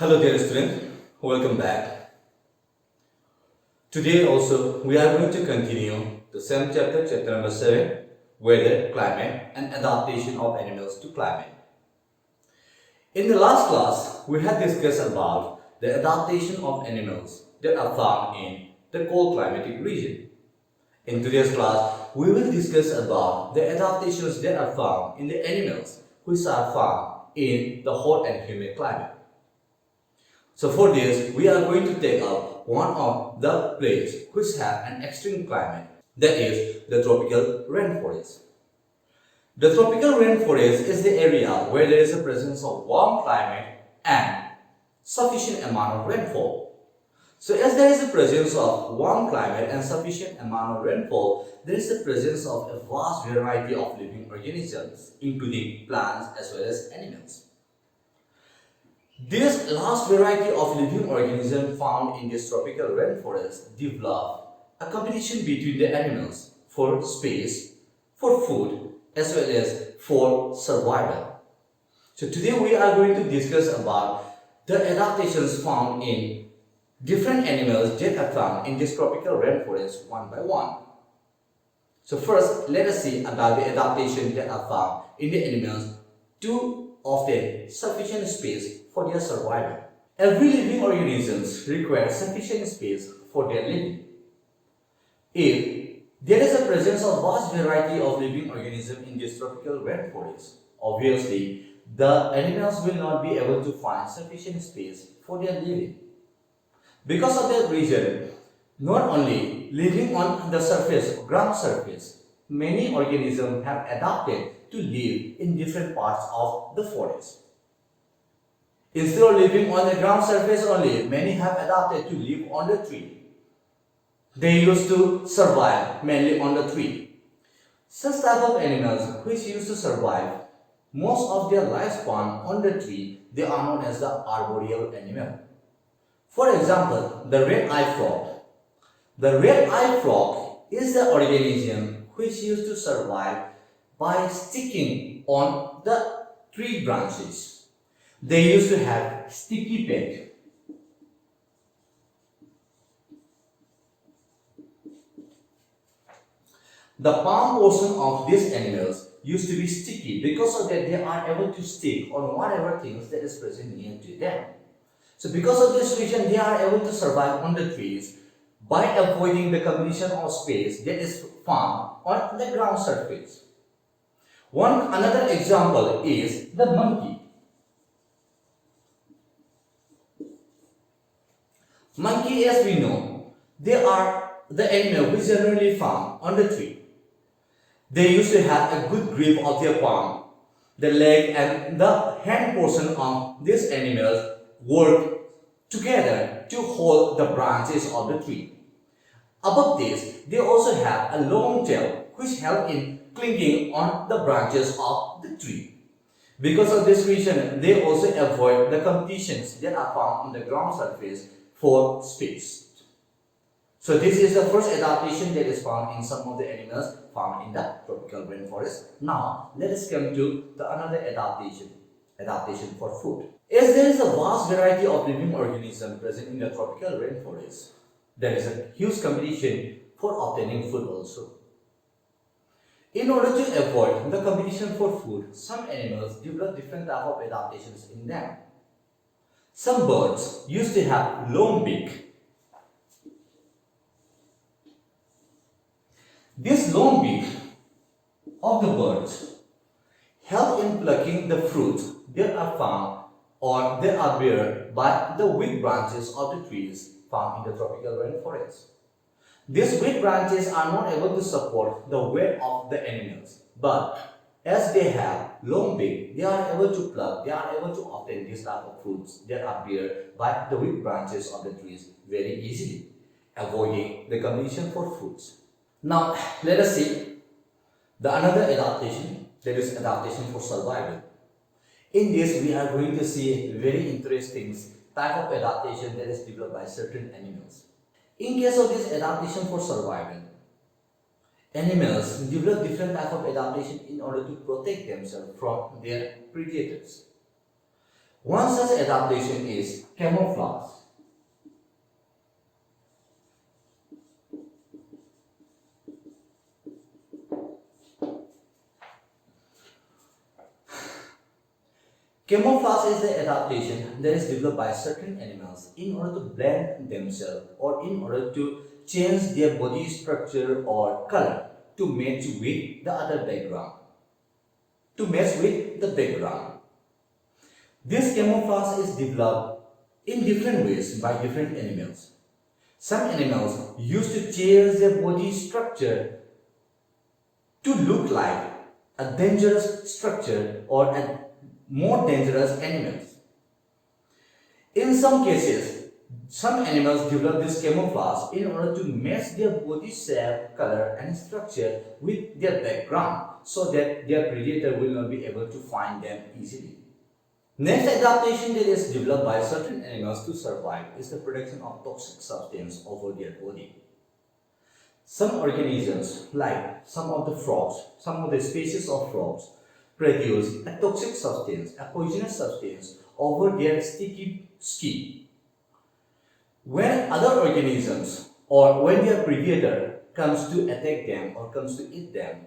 Hello dear student, welcome back. Today also we are going to continue the same chapter, chapter number 7, weather, climate and adaptation of animals to climate. In the last class, we had discussed about the adaptation of animals that are found in the cold climatic region. In today's class, we will discuss about the adaptations that are found in the animals which are found in the hot and humid climate. So for this, we are going to take up one of the places which have an extreme climate, that is the tropical rainforest. The tropical rainforest is the area where there is a presence of warm climate and sufficient amount of rainfall. So as there is a presence of warm climate and sufficient amount of rainfall, there is a presence of a vast variety of living organisms, including plants as well as animals. This last variety of living organisms found in this tropical rainforest develop a competition between the animals for space, for food, as well as for survival. So today we are going to discuss about the adaptations found in different animals that are found in this tropical rainforest one by one. So first, let us see about the adaptations that are found in the animals to obtain sufficient space for their survival. Every living organism requires sufficient space for their living. If there is a presence of vast variety of living organisms in this tropical rainforest, obviously the animals will not be able to find sufficient space for their living. Because of that reason, not only living on the surface, ground surface, many organisms have adapted to live in different parts of the forest. Instead of living on the ground surface only, many have adapted to live on the tree. They used to survive mainly on the tree. Such type of animals which used to survive most of their lifespan on the tree, they are known as the arboreal animal. For example, the red-eyed frog. The red-eyed frog is the organism which used to survive by sticking on the tree branches. They used to have sticky peg. The palm portion of these animals used to be sticky. Because of that, they are able to stick on whatever things that is present near to them. So because of this reason, they are able to survive on the trees by avoiding the competition of space that is found on the ground surface. Another example is the monkey. Monkey, as we know, they are the animal which generally found on the tree. They used to have a good grip of their palm. The leg and the hand portion of these animals work together to hold the branches of the tree. Above this, they also have a long tail which help in clinging on the branches of the tree. Because of this reason, they also avoid the competitions that are found on the ground surface for space. So this is the first adaptation that is found in some of the animals found in the tropical rainforest. Now, let us come to another adaptation for food. As there is a vast variety of living organisms present in the tropical rainforest, there is a huge competition for obtaining food also. In order to avoid the competition for food, some animals develop different types of adaptations in them. Some birds used to have long beak. This long beak of the birds help in plucking the fruits that are found or that are bear by the weak branches of the trees found in the tropical rainforest. These weak branches are not able to support the weight of the animals, but as they have long beak, they are able to pluck, they are able to obtain this type of fruits that are bear by the weak branches of the trees very easily, avoiding the competition for foods. Now, let us see another adaptation, that is adaptation for survival. In this, we are going to see very interesting type of adaptation that is developed by certain animals. In case of this adaptation for survival, animals develop different types of adaptation in order to protect themselves from their predators. One such adaptation is camouflage. Camouflage is the adaptation that is developed by certain animals in order to blend themselves or in order to change their body structure or color to match with the other background. To match with the background. This camouflage is developed in different ways by different animals. Some animals used to change their body structure to look like a dangerous structure or a more dangerous animals. In some cases, some animals develop this camouflage in order to match their body shape, color and structure with their background so that their predator will not be able to find them easily. Next adaptation that is developed by certain animals to survive is the production of toxic substance over their body. Some organisms, like some of the frogs, some of the species of frogs, produce a toxic substance, a poisonous substance over their sticky skin. When other organisms or when their predator comes to attack them or comes to eat them,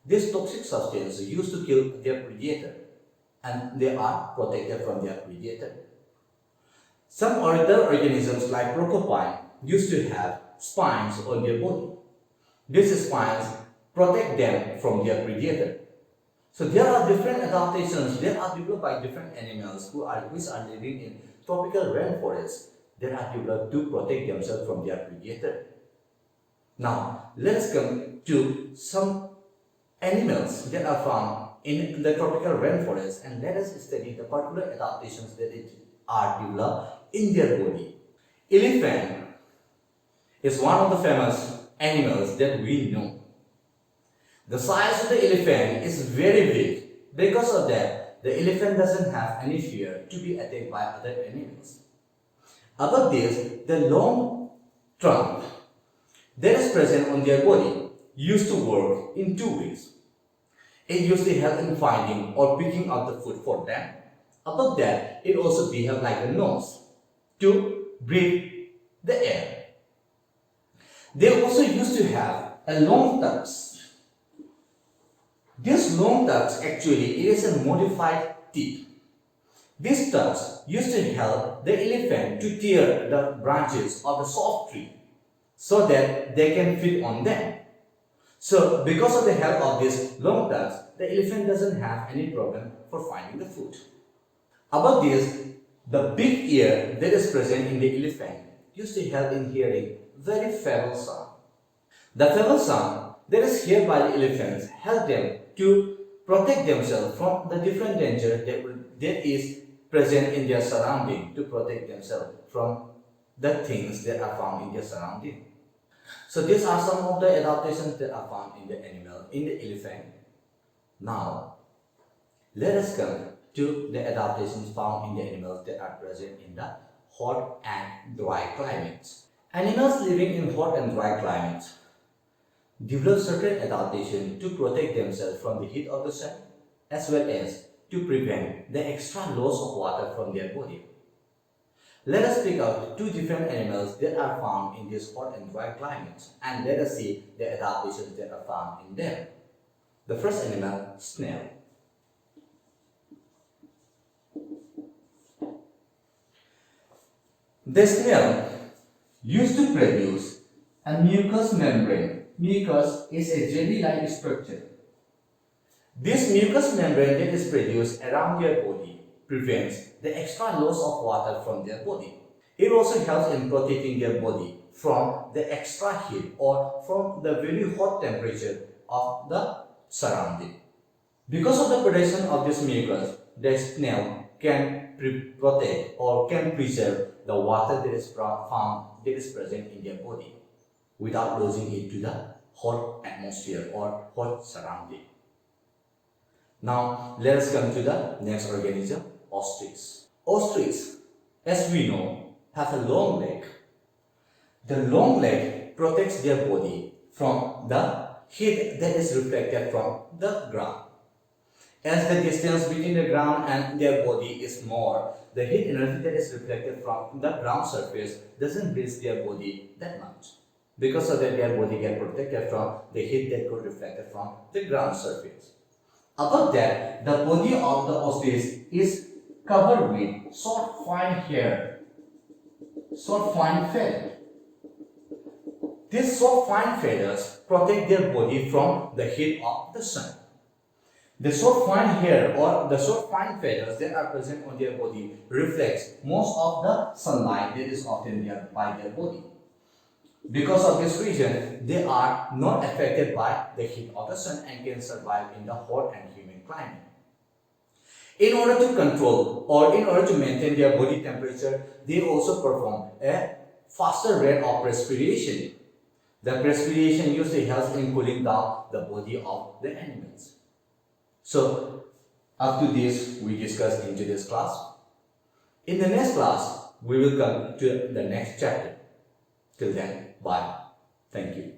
this toxic substance is used to kill their predator and they are protected from their predator. Some other organisms like crocodile used to have spines on their body. These spines protect them from their predator. So there are different adaptations that are developed by different animals which are living in tropical rainforests that are developed to protect themselves from their predator. Now, let's come to some animals that are found in the tropical rainforest and let us study the particular adaptations that are developed in their body. Elephant is one of the famous animals that we know. The size of the elephant is very big. Because of that, the elephant doesn't have any fear to be attacked by other animals. Above this, the long trunk that is present on their body used to work in two ways. It used to help in finding or picking out the food for them. Above that, it also behaved like a nose to breathe the air. They also used to have a long tusks. This long tusks actually it is a modified teeth. These tusks used to help the elephant to tear the branches of the soft tree so that they can feed on them. So because of the help of this long tusks, the elephant doesn't have any problem for finding the food. Above this, the big ear that is present in the elephant used to help in hearing very feeble sound. The feeble sound that is heard by the elephants help them to protect themselves from the different danger that is present in their surrounding, to protect themselves from the things that are found in their surrounding. So these are some of the adaptations that are found in the animal, in the elephant. Now, let us come to the adaptations found in the animals that are present in the hot and dry climates. Animals living in hot and dry climates develop certain adaptation to protect themselves from the heat of the sun as well as to prevent the extra loss of water from their body. Let us pick out two different animals that are found in these hot and dry climates and let us see the adaptations that are found in them. The first animal, snail. The snail used to produce a mucous membrane. Mucus is a jelly-like structure. This mucous membrane that is produced around their body prevents the extra loss of water from their body. It also helps in protecting their body from the extra heat or from the very hot temperature of the surrounding. Because of the production of this mucus, the snail can protect or can preserve the water that is present in their body without losing it to the hot atmosphere or hot surrounding. Now, let us come to the next organism, ostrich. Ostrich, as we know, have a long leg. The long leg protects their body from the heat that is reflected from the ground. As the distance between the ground and their body is more, the heat energy that is reflected from the ground surface doesn't reach their body that much. Because of that, their body get protected from the heat that got reflected from the ground surface. Above that, the body of the ostrich is covered with short fine hair, short fine feather. These short fine feathers protect their body from the heat of the sun. The short fine hair or the short fine feathers that are present on their body reflects most of the sunlight that is obtained by their body. Because of this reason, they are not affected by the heat of the sun and can survive in the hot and humid climate. In order to control or in order to maintain their body temperature, they also perform a faster rate of respiration. The respiration usually helps in cooling down the body of the animals. So, up to this we discussed in today's class. In the next class, we will come to the next chapter. Till then, bye. Thank you.